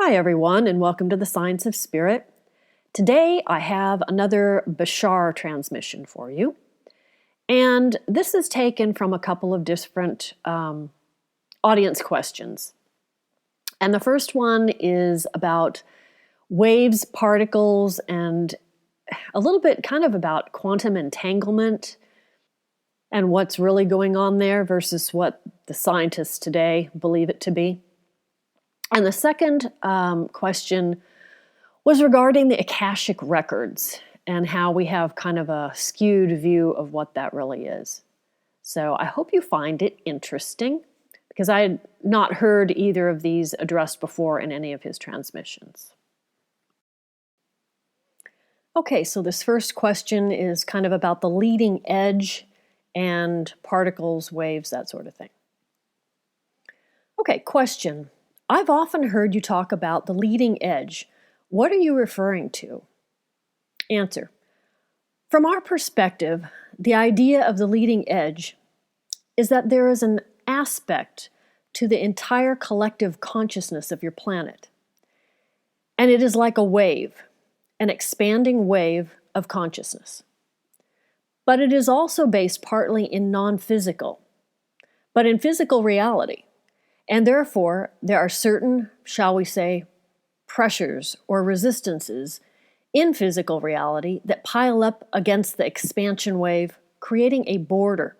Hi everyone, and welcome to the Science of Spirit. Today I have another Bashar transmission for you. And this is taken from a couple of different audience questions. And the first one is about waves, particles, and a little bit kind of about quantum entanglement and what's really going on there versus what the scientists today believe it to be. And the second question was regarding the Akashic Records and how we have kind of a skewed view of what that really is. So I hope you find it interesting because I had not heard either of these addressed before in any of his transmissions. Okay, so this first question is kind of about the leading edge and particles, waves, that sort of thing. Okay, question. I've often heard you talk about the leading edge. What are you referring to? Answer. From our perspective, the idea of the leading edge is that there is an aspect to the entire collective consciousness of your planet. And it is like a wave, an expanding wave of consciousness. But it is also based partly in non-physical, but in physical reality. And therefore, there are certain, shall we say, pressures or resistances in physical reality that pile up against the expansion wave, creating a border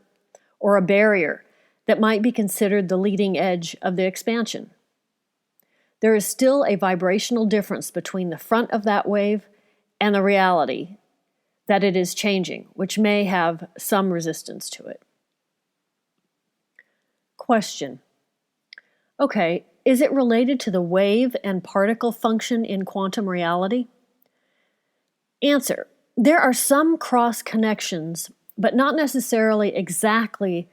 or a barrier that might be considered the leading edge of the expansion. There is still a vibrational difference between the front of that wave and the reality that it is changing, which may have some resistance to it. Question. Okay, is it related to the wave and particle function in quantum reality? Answer. There are some cross connections, but not necessarily exactly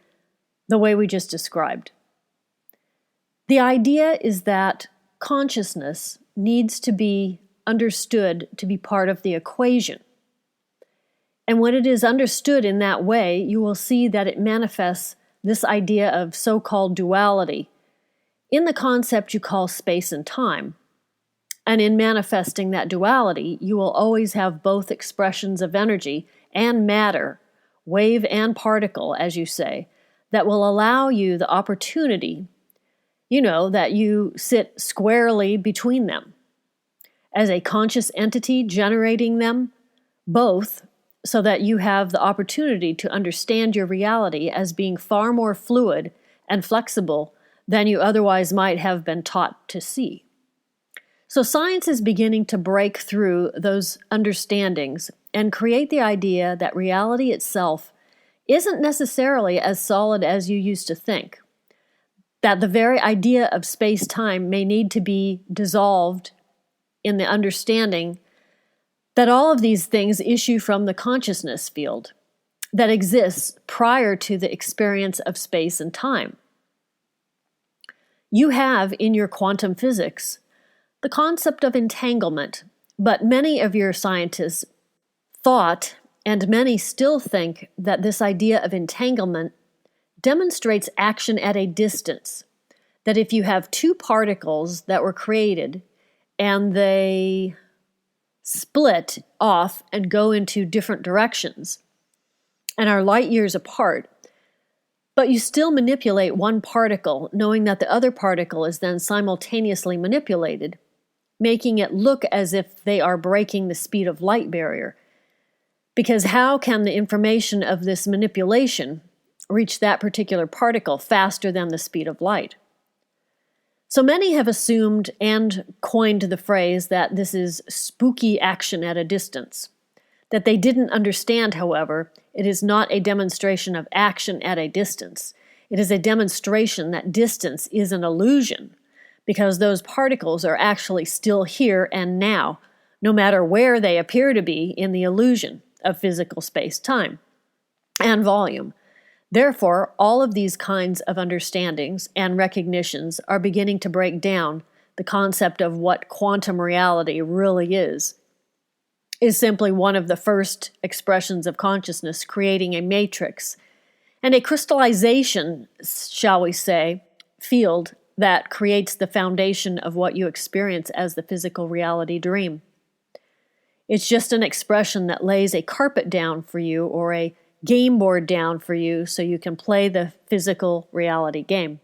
the way we just described. The idea is that consciousness needs to be understood to be part of the equation. And when it is understood in that way, you will see that it manifests this idea of so-called duality in the concept you call space and time. And in manifesting that duality, you will always have both expressions of energy and matter, wave and particle, as you say, that will allow you the opportunity, that you sit squarely between them as a conscious entity generating them, both, so that you have the opportunity to understand your reality as being far more fluid and flexible than you otherwise might have been taught to see. So science is beginning to break through those understandings and create the idea that reality itself isn't necessarily as solid as you used to think, that the very idea of space-time may need to be dissolved in the understanding that all of these things issue from the consciousness field that exists prior to the experience of space and time. You have in your quantum physics the concept of entanglement, but many of your scientists thought, and many still think, that this idea of entanglement demonstrates action at a distance. That if you have two particles that were created and they split off and go into different directions and are light years apart, but you still manipulate one particle, knowing that the other particle is then simultaneously manipulated, making it look as if they are breaking the speed of light barrier. Because how can the information of this manipulation reach that particular particle faster than the speed of light? So many have assumed and coined the phrase that this is spooky action at a distance. That they didn't understand, however, it is not a demonstration of action at a distance. It is a demonstration that distance is an illusion, because those particles are actually still here and now, no matter where they appear to be in the illusion of physical space-time and volume. Therefore, all of these kinds of understandings and recognitions are beginning to break down the concept of what quantum reality really is simply one of the first expressions of consciousness creating a matrix and a crystallization, shall we say, field that creates the foundation of what you experience as the physical reality dream. It's just an expression that lays a carpet down for you or a game board down for you so you can play the physical reality game.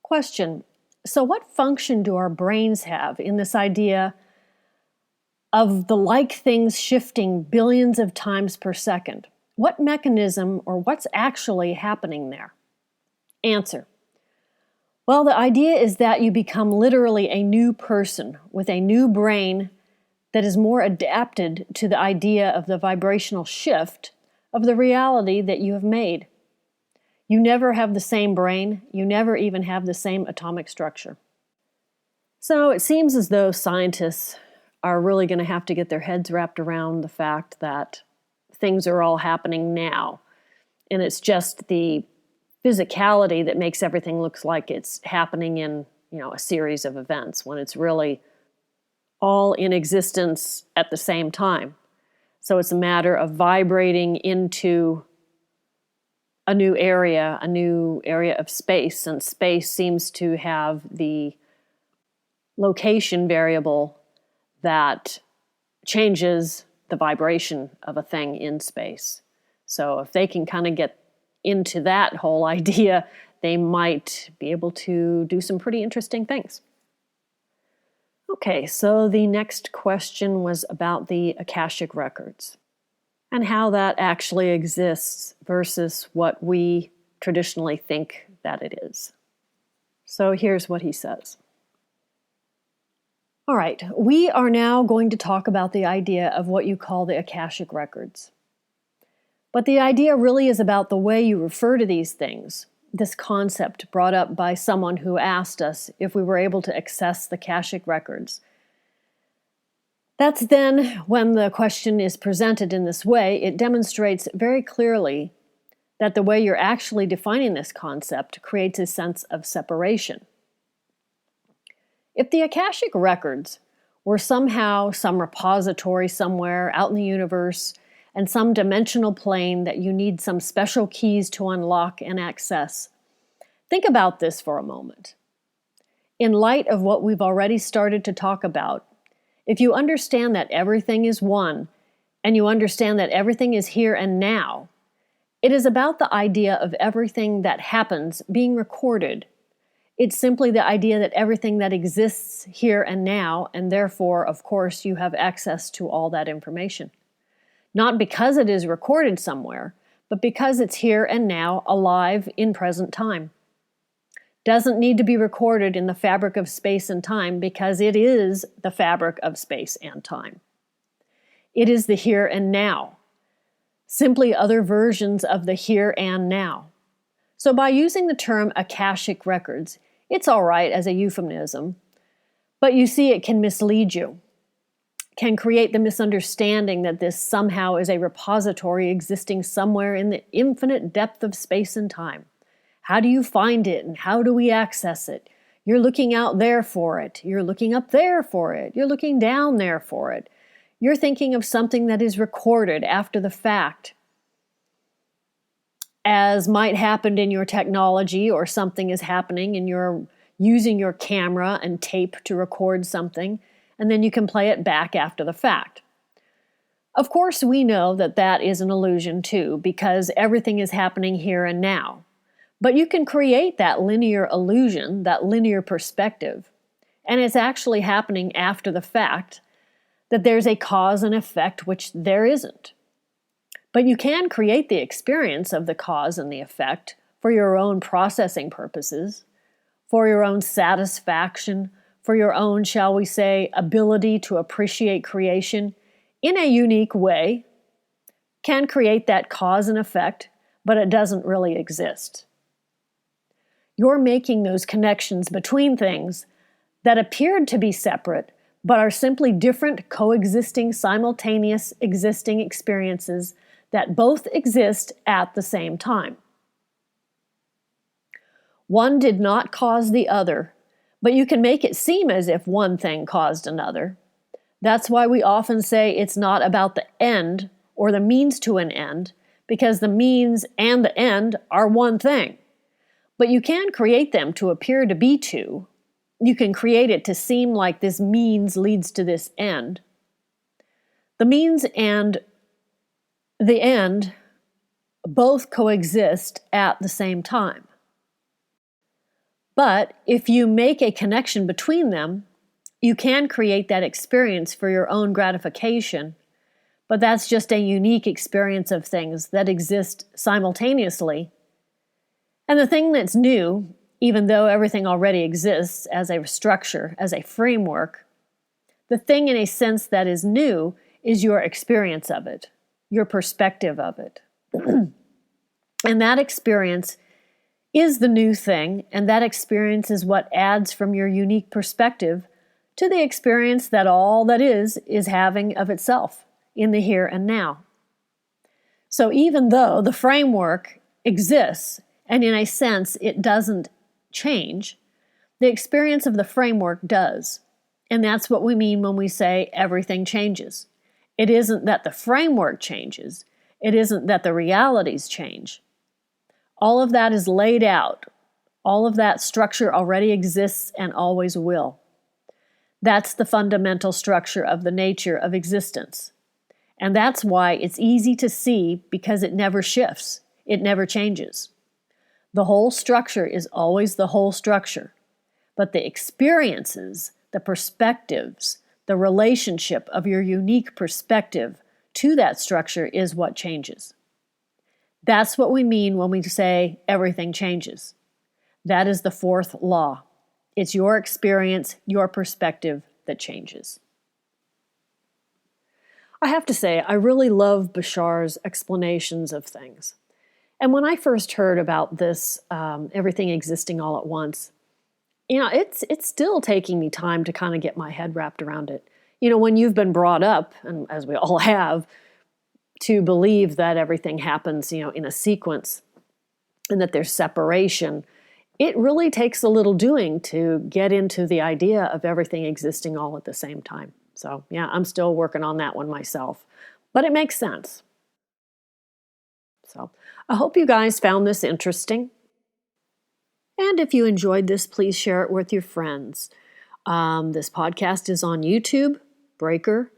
Question: so what function do our brains have in this idea of the like things shifting billions of times per second? What mechanism or what's actually happening there? Answer: well, the idea is that you become literally a new person with a new brain that is more adapted to the idea of the vibrational shift of the reality that you have made. You never have the same brain. You never even have the same atomic structure. So it seems as though scientists are really going to have to get their heads wrapped around the fact that things are all happening now. And it's just the physicality that makes everything look like it's happening in, a series of events when it's really all in existence at the same time. So it's a matter of vibrating into a new area of space, and space seems to have the location variable that changes the vibration of a thing in space. So if they can kind of get into that whole idea, they might be able to do some pretty interesting things. Okay, so the next question was about the Akashic Records and how that actually exists versus what we traditionally think that it is. So here's what he says. All right, we are now going to talk about the idea of what you call the Akashic Records. But the idea really is about the way you refer to these things, this concept brought up by someone who asked us if we were able to access the Akashic Records. That's then, when the question is presented in this way, it demonstrates very clearly that the way you're actually defining this concept creates a sense of separation. If the Akashic Records were somehow some repository somewhere out in the universe and some dimensional plane that you need some special keys to unlock and access, think about this for a moment. In light of what we've already started to talk about, if you understand that everything is one, and you understand that everything is here and now, it is about the idea of everything that happens being recorded. It's simply the idea that everything that exists here and now, and therefore, of course, you have access to all that information. Not because it is recorded somewhere, but because it's here and now, alive in present time. Doesn't need to be recorded in the fabric of space and time because it is the fabric of space and time. It is the here and now, simply other versions of the here and now. So by using the term Akashic Records, it's all right as a euphemism, but you see it can mislead you, can create the misunderstanding that this somehow is a repository existing somewhere in the infinite depth of space and time. How do you find it and how do we access it? You're looking out there for it. You're looking up there for it. You're looking down there for it. You're thinking of something that is recorded after the fact, as might happen in your technology, or something is happening and you're using your camera and tape to record something, and then you can play it back after the fact. Of course, we know that that is an illusion too, because everything is happening here and now. But you can create that linear illusion, that linear perspective, and it's actually happening after the fact, that there's a cause and effect which there isn't. But you can create the experience of the cause and the effect for your own processing purposes, for your own satisfaction, for your own, shall we say, ability to appreciate creation in a unique way, can create that cause and effect, but it doesn't really exist. You're making those connections between things that appeared to be separate, but are simply different, coexisting, simultaneous existing experiences that both exist at the same time. One did not cause the other, but you can make it seem as if one thing caused another. That's why we often say it's not about the end or the means to an end, because the means and the end are one thing. But you can create them to appear to be two. You can create it to seem like this means leads to this end. The means and the end both coexist at the same time. But if you make a connection between them, you can create that experience for your own gratification, but that's just a unique experience of things that exist simultaneously. And the thing that's new, even though everything already exists as a structure, as a framework, the thing in a sense that is new is your experience of it, your perspective of it. And that experience is the new thing, and that experience is what adds from your unique perspective to the experience that all that is having of itself in the here and now. So even though the framework exists, and in a sense it doesn't change, the experience of the framework does. And that's what we mean when we say everything changes. It isn't that the framework changes. It isn't that the realities change. All of that is laid out. All of that structure already exists and always will. That's the fundamental structure of the nature of existence. And that's why it's easy to see, because it never shifts. It never changes. The whole structure is always the whole structure. But the experiences, the perspectives, the relationship of your unique perspective to that structure is what changes. That's what we mean when we say everything changes. That is the fourth law. It's your experience, your perspective that changes. I have to say, I really love Bashar's explanations of things. And when I first heard about this, everything existing all at once, it's still taking me time to kind of get my head wrapped around it. When you've been brought up, and as we all have, to believe that everything happens, in a sequence and that there's separation, it really takes a little doing to get into the idea of everything existing all at the same time. So, yeah, I'm still working on that one myself, but it makes sense. So, I hope you guys found this interesting. And if you enjoyed this, please share it with your friends. This podcast is on YouTube, Breaker,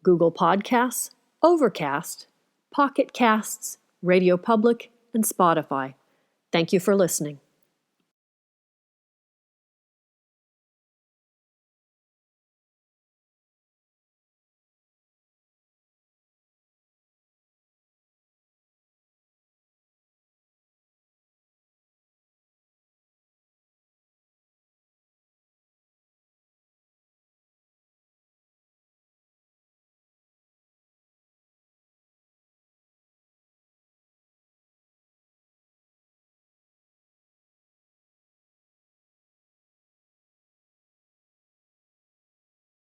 Google Podcasts, Overcast, Pocket Casts, Radio Public, and Spotify. Thank you for listening.